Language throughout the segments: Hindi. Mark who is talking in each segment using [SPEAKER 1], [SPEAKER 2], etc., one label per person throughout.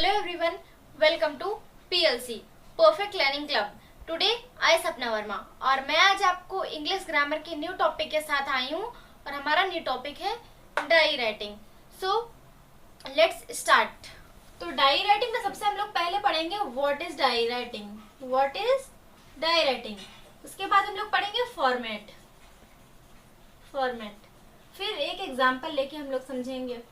[SPEAKER 1] Hello everyone, welcome to PLC Perfect Learning Club. Today I सपना वर्मा और मैं आज आपको इंग्लिश ग्रामर के न्यू टॉपिक के साथ आई हूँ और हमारा न्यू टॉपिक है diary writing. So let's start. तो डायरी राइटिंग में सबसे हम लोग पहले पढ़ेंगे what is diary writing. What is diary writing. उसके बाद हम लोग पढ़ेंगे फॉर्मेट. फिर एक एग्जाम्पल लेके हम लोग समझेंगे.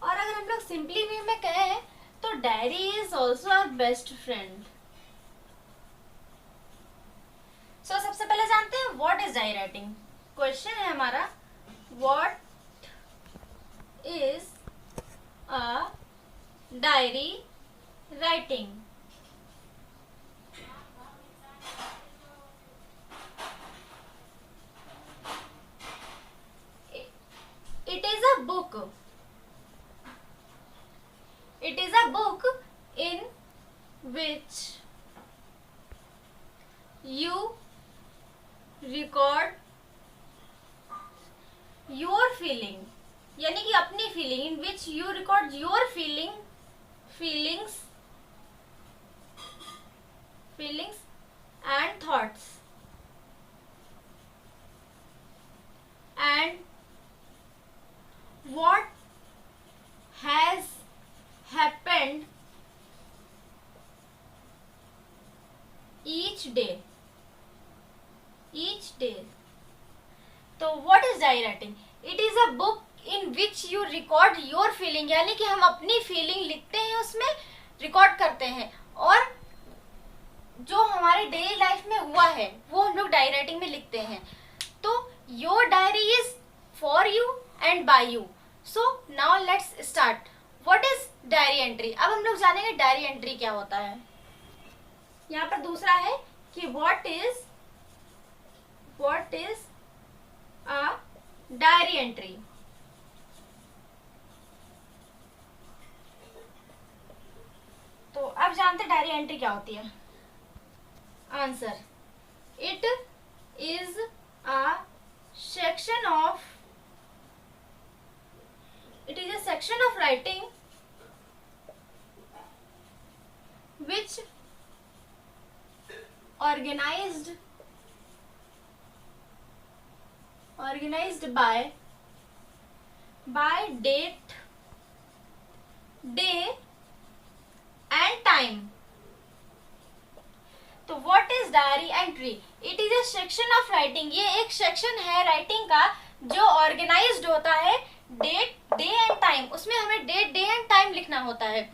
[SPEAKER 1] और अगर हम लोग सिंपली वे में कहें तो diary is also our best friend. So सबसे पहले जानते हैं what is diary writing. Question है हमारा what is a diary writing. It is a book. It is a book in which you record your feeling, यानी कि अपनी feeling, in which you record your feelings and thoughts, and what has happened each day. तो what is diary writing? It is a book in which you record your feeling, यानी कि हम अपनी फीलिंग लिखते हैं, उसमें रिकॉर्ड करते हैं और जो हमारे डेली लाइफ में हुआ है वो हम लोग डायरी राइटिंग में लिखते हैं. तो your diary is for you and by you. So now let's start. What is diary entry. अब हम लोग जानेंगे डायरी एंट्री क्या होता है. यहाँ पर दूसरा है कि what is a diary entry. तो अब जानते हैं डायरी एंट्री क्या होती है. Answer. It is a section of writing which organized by date, day and time. तो what is diary entry? It is a section of writing. ये एक सेक्शन है राइटिंग का जो ऑर्गेनाइज्ड होता है डेट, डे एंड टाइम. उसमें हमें डेट, डे एंड टाइम लिखना होता है.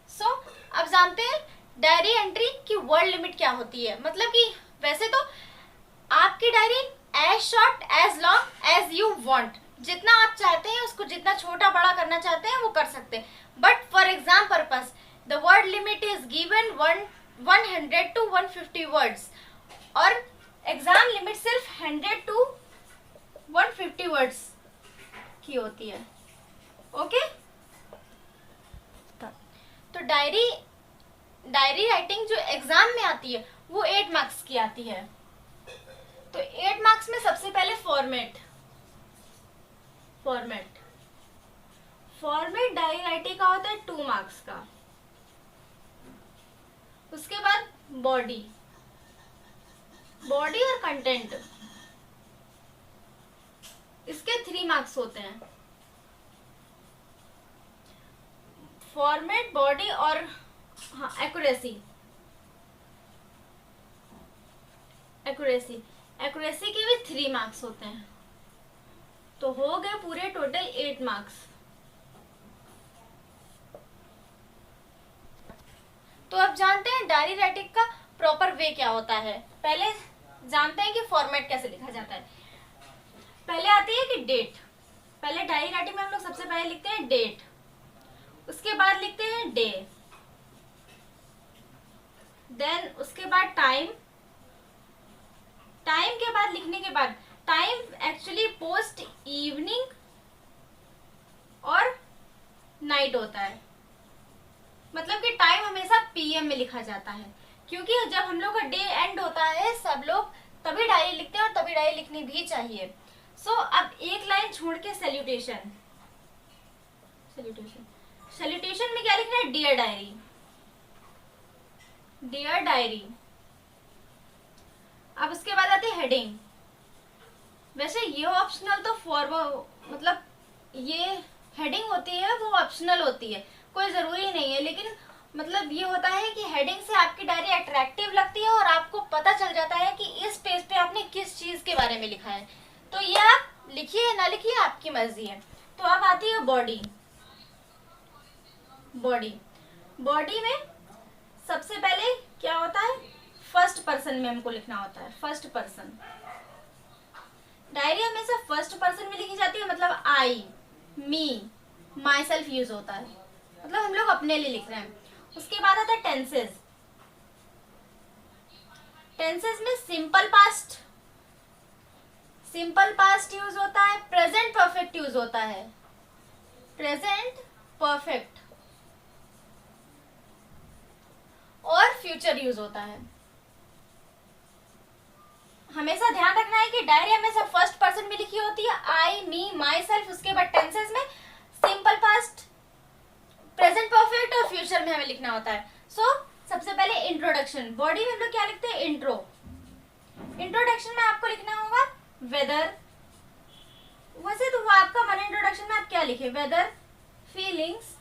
[SPEAKER 1] सो अब जानते हैं डायरी एंट्री की वर्ड लिमिट क्या होती है. मतलब कि वैसे तो आपकी diary as short as long as you want, जितना आप चाहते हैं उसको जितना छोटा बड़ा करना चाहते हैं वो कर सकते हैं. But for exam purpose the word limit is given 100 to 150 words और एग्जाम लिमिट सिर्फ 100 to 150 वर्ड्स की होती है. ओके. तो डायरी राइटिंग जो एग्जाम में आती है वो 8 मार्क्स की आती है. तो 8 मार्क्स में सबसे पहले फॉर्मेट डायरी राइटिंग का होता है 2 मार्क्स का. उसके बाद बॉडी और कंटेंट, इसके 3 मार्क्स होते हैं. फॉर्मेट, बॉडी और एक्यूरेसी के भी 3 मार्क्स होते हैं. तो हो गए पूरे टोटल 8 मार्क्स. तो अब जानते हैं डायरी राइटिंग का प्रॉपर वे क्या होता है. पहले जानते हैं कि फॉर्मेट कैसे लिखा जाता है. पहले आती है कि डेट. पहले डायरी राइटिंग में हम लोग सबसे पहले लिखते हैं डेट, उसके बाद लिखते हैं डे, देन उसके बाद टाइम के बाद लिखने के बाद टाइम एक्चुअली पोस्ट इवनिंग और नाइट होता है. मतलब कि टाइम हमेशा पीएम में लिखा जाता है क्योंकि जब हम लोग का डे एंड होता है सब लोग तभी डायरी लिखते हैं और तभी डायरी लिखनी भी चाहिए. सो अब एक लाइन छोड़ के सैल्यूटेशन सैल्यूटेशन, सैल्यूटेशन में क्या लिखना है? Dear diary, dear diary. अब उसके बाद आती है हेडिंग। वैसे ये ऑप्शनल तो फॉरवर्ड, मतलब ये हेडिंग होती है वो ऑप्शनल होती है, कोई जरूरी नहीं है, लेकिन मतलब ये होता है कि हेडिंग से आपकी डायरी अट्रैक्टिव लगती है और आपको पता चल जाता है कि इस पेज पे आपने किस चीज के बारे में लिखा है। तो ये आप लिखिए ना लिखिए, आपकी मर्जी है। तो अब आती है बॉडी। बॉडी, बॉडी में सबसे पहले क्या होता है? फर्स्ट पर्सन में हमको लिखना होता है, फर्स्ट पर्सन। डायरी हमेशा फर्स्ट पर्सन में लिखी जाती है, मतलब आई, मी, माई सेल्फ यूज होता है, मतलब हम लोग अपने लिए लिख रहे हैं। उसके बाद आता है टेंसेज। टेंसेज में simple past, simple past use होता है, प्रेजेंट परफेक्ट यूज होता है, प्रेजेंट परफेक्ट, और फ्यूचर यूज होता है। हमेशा ध्यान रखना है कि डायरी हमेशा फर्स्ट पर्सन में लिखी होती है, आई, मी, माई सेल्फ। उसके बाद टेंसेज में सिंपल पास्ट, प्रेजेंट परफेक्ट और फ्यूचर में हमें लिखना होता है। सो सबसे पहले इंट्रोडक्शन। बॉडी में हम लोग क्या लिखते हैं? इंट्रो। इंट्रोडक्शन में आपको लिखना होगा वेदर। वैसे तो वो आपका मन, इंट्रोडक्शन में आप क्या लिखे? Weather, feelings.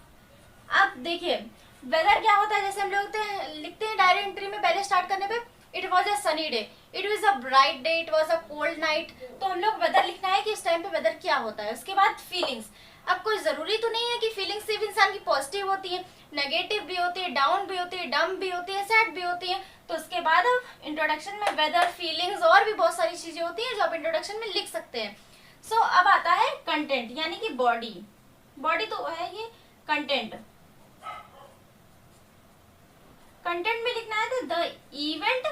[SPEAKER 1] अब देखिए वेदर क्या होता है, जैसे हम लोग लिखते हैं डायरी एंट्री में पहले स्टार्ट करने पे, it was a sunny day, it was a bright day, it was a cold night. तो हम लोग वेदर लिखना है कि इस टाइम पे वेदर क्या होता है। उसके बाद फीलिंग्स। अब कोई जरूरी तो नहीं है कि फीलिंग्स सिर्फ इंसान की पॉजिटिव होती है, नेगेटिव भी होती है, डाउन भी होती है, डम भी होती है, सैड भी होती है। तो उसके बाद अब इंट्रोडक्शन में वेदर, फीलिंग्स और भी बहुत सारी चीजें होती हैं जो आप इंट्रोडक्शन में लिख सकते हैं। सो अब आता है कंटेंट, यानी कि बॉडी। बॉडी तो है ये कंटेंट। कंटेंट में लिखना है तो द इवेंट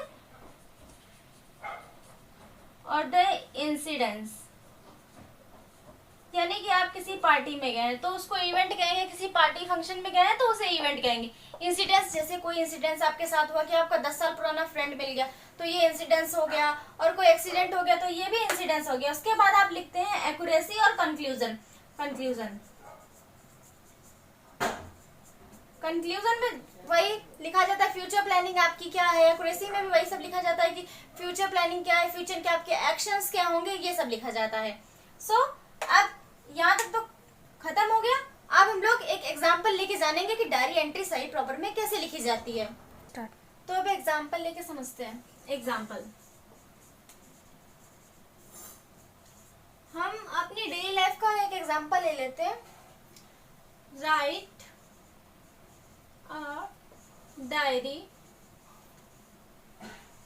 [SPEAKER 1] और द इंसिडेंट्स, यानी कि आप किसी पार्टी में गए हैं तो उसको इवेंट कहेंगे, किसी पार्टी फंक्शन में गए हैं तो उसे इवेंट कहेंगे। इंसिडेंट्स, जैसे कोई इंसिडेंट्स आपके साथ हुआ कि आपका 10 साल पुराना फ्रेंड मिल गया तो ये इंसिडेंट्स हो गया, और कोई एक्सीडेंट हो गया तो ये भी इंसिडेंट्स हो गया। उसके बाद आप लिखते हैं एक्यूरेसी और कंक्लूजन। कंक्लूजन, कंक्लूजन में वही लिखा जाता है फ्यूचर प्लानिंग आपकी क्या है। एक्यूरेसी में भी वही सब लिखा जाता है कि फ्यूचर प्लानिंग क्या है, फ्यूचर के आपके एक्शंस क्या होंगे, ये सब लिखा जाता है। सो अब यहाँ तक तो खत्म हो गया। अब हम लोग एक एग्जाम्पल लेके जानेंगे कि डायरी एंट्री सही प्रॉपर में कैसे लिखी जाती है। तो अब एग्जाम्पल लेके समझते हैं। एग्जाम्पल, हम अपनी डेली लाइफ का एक एग्जाम्पल ले लेते हैं। Right a diary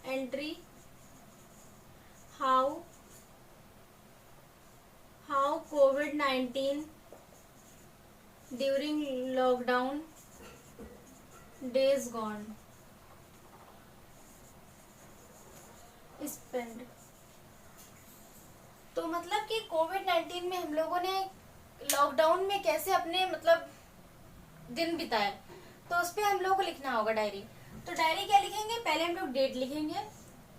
[SPEAKER 1] entry how COVID-19 during lockdown days gone spent। तो मतलब कि कोविड-19 में हम लोगों ने लॉकडाउन में कैसे अपने मतलब दिन बिताए, तो उस पर हम लोग को लिखना होगा डायरी। तो डायरी क्या लिखेंगे? पहले हम लोग डेट लिखेंगे,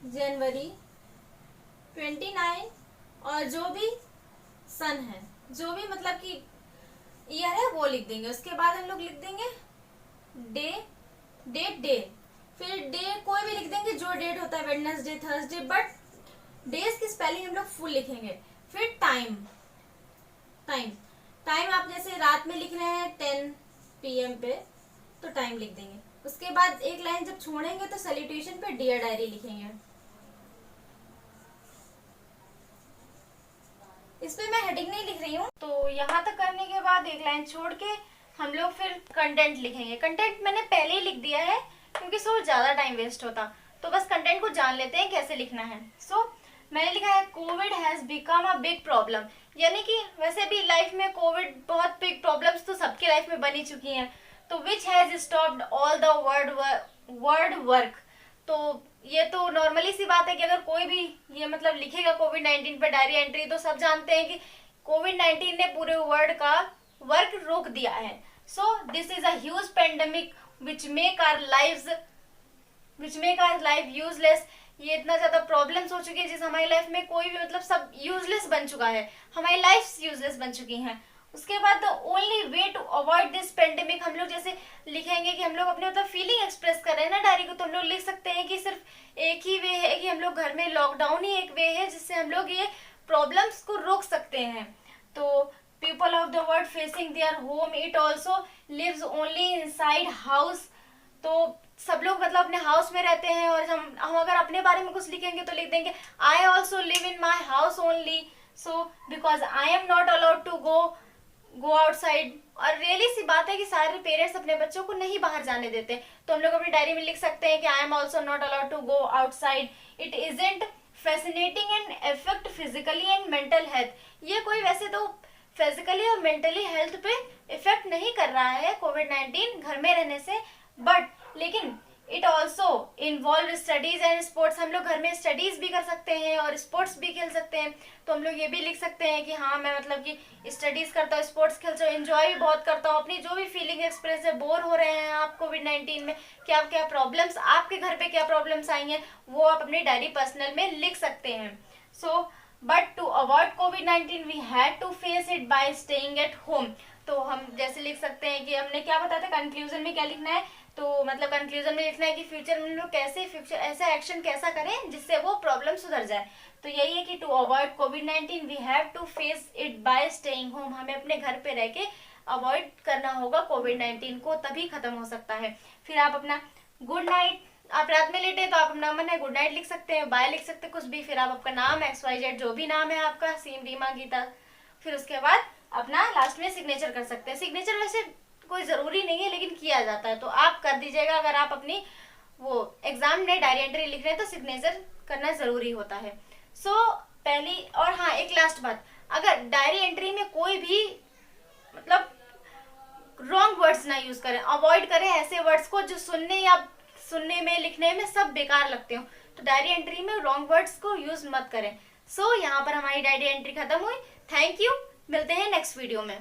[SPEAKER 1] जनवरी 29, और जो भी सन है, जो भी मतलब कि ईयर है वो लिख देंगे। उसके बाद हम लोग लिख देंगे डे, डेट, डे, फिर डे कोई भी लिख देंगे जो डेट होता है, वेडनेसडे, थर्सडे, बट डेज की स्पेलिंग हम लोग फुल लिखेंगे। फिर टाइम, टाइम, टाइम आप जैसे रात में लिख रहे हैं 10 PM पे तो टाइम लिख देंगे। उसके बाद एक लाइन जब छोड़ेंगे तो सैल्यूटेशन पे डियर डायरी लिखेंगे। इस पे मैं हेडिंग नहीं लिख रही हूँ। तो यहाँ तक करने के बाद एक लाइन छोड़ के हम लोग फिर कंटेंट लिखेंगे। कंटेंट मैंने पहले ही लिख दिया है क्योंकि सो ज्यादा टाइम वेस्ट होता, तो बस कंटेंट को जान लेते हैं कैसे लिखना है। सो मैंने लिखा है Covid has become a big problem, यानी कि वैसे भी लाइफ में कोविड बहुत बिग प्रॉब्लम्स तो सबके लाइफ में बनी चुकी हैं। तो which has stopped all the word work. तो ये तो नॉर्मली सी बात है कि अगर कोई भी ये मतलब लिखेगा कोविड-19 पे डायरी एंट्री तो सब जानते हैं कि कोविड-19 ने पूरे वर्ल्ड का वर्क रोक दिया है। So this is a huge pandemic which make our life useless. ये इतना ज्यादा प्रॉब्लम्स हो चुकी है जिस हमारी लाइफ में कोई भी मतलब सब यूजलेस बन चुका है, हमारी लाइफ यूजलेस बन चुकी हैं। उसके बाद only way to avoid this pandemic, हम लोग जैसे लिखेंगे कि हम लोग अपने मतलब फीलिंग एक्सप्रेस कर रहे हैं ना डायरी को, तो हम लोग लिख सकते हैं कि सिर्फ एक ही वे है कि हम लोग घर में, लॉकडाउन ही एक वे है जिससे हम लोग ये प्रॉब्लम्स को रोक सकते हैं। तो people of the world facing their home, it also lives only inside house. तो सब लोग मतलब अपने हाउस में रहते हैं, और हम अगर अपने बारे में कुछ लिखेंगे तो लिख देंगे I also live in my house only, so because I am not allowed to go outside. और रियली सी बात है कि सारे पेरेंट्स अपने बच्चों को नहीं बाहर जाने देते, तो हम लोग अपनी डायरी में लिख सकते हैं कि I am also not allowed to go outside. It isn't fascinating and effect physically and mental health. ये कोई वैसे तो फिजिकली और मेंटली हेल्थ पे इफेक्ट नहीं कर रहा है कोविड-19 घर में रहने से, बट लेकिन it also involve studies and sports. हम लोग घर में स्टडीज भी कर सकते हैं और स्पोर्ट्स भी खेल सकते हैं। तो हम लोग ये भी लिख सकते हैं कि हाँ मैं मतलब कि स्टडीज करता हूँ, स्पोर्ट्स खेलता हूँ, एंजॉय भी बहुत करता हूँ। अपनी जो भी फीलिंग एक्सप्रेस है, बोर हो रहे हैं आप कोविड-19 में, क्या क्या प्रॉब्लम्स आपके घर पे, क्या प्रॉब्लम्स आई हैं, वो आप अपनी डायरी पर्सनल में लिख सकते हैं। सो बट टू अवॉइड कोविड-19 we had to face it by staying at home. तो हम जैसे लिख सकते हैं कि हमने क्या बताया था, कंक्लूजन में क्या लिखना है, तो मतलब कंक्लूजन में लिखना है कि फ्यूचर में हम लोग कैसे फ्यूचर ऐसा एक्शन कैसा करें जिससे वो प्रॉब्लम सुधर जाए। तो यही है कि टू अवॉइड कोविड-19 we have to face it by staying home. हमें अपने घर पे रह के अवॉइड करना होगा कोविड-19 को, तभी खत्म हो सकता है। फिर आप अपना गुड नाइट, आप रात में लेटे तो आप अपना मन है गुड नाइट लिख सकते हैं, बाय लिख सकते हैं, कुछ भी। फिर आप आपका नाम XYZ जो भी नाम है आपका, सीम, रीमा, गीता, फिर उसके बाद अपना लास्ट में सिग्नेचर कर सकते हैं। सिग्नेचर वैसे कोई ज़रूरी नहीं है लेकिन किया जाता है, तो आप कर दीजिएगा। अगर आप अपनी वो एग्जाम में डायरी एंट्री लिख रहे हैं तो सिग्नेचर करना ज़रूरी होता है। सो पहली, और हाँ एक लास्ट बात, अगर डायरी एंट्री में कोई भी मतलब रॉन्ग वर्ड्स ना यूज़ करें, अवॉइड करें ऐसे वर्ड्स को जो सुनने में, लिखने में सब बेकार लगते हो। तो डायरी एंट्री में रॉन्ग वर्ड्स को यूज़ मत करें। सो यहाँ पर हमारी डायरी एंट्री खत्म हुई। थैंक यू, मिलते हैं नेक्स्ट वीडियो में।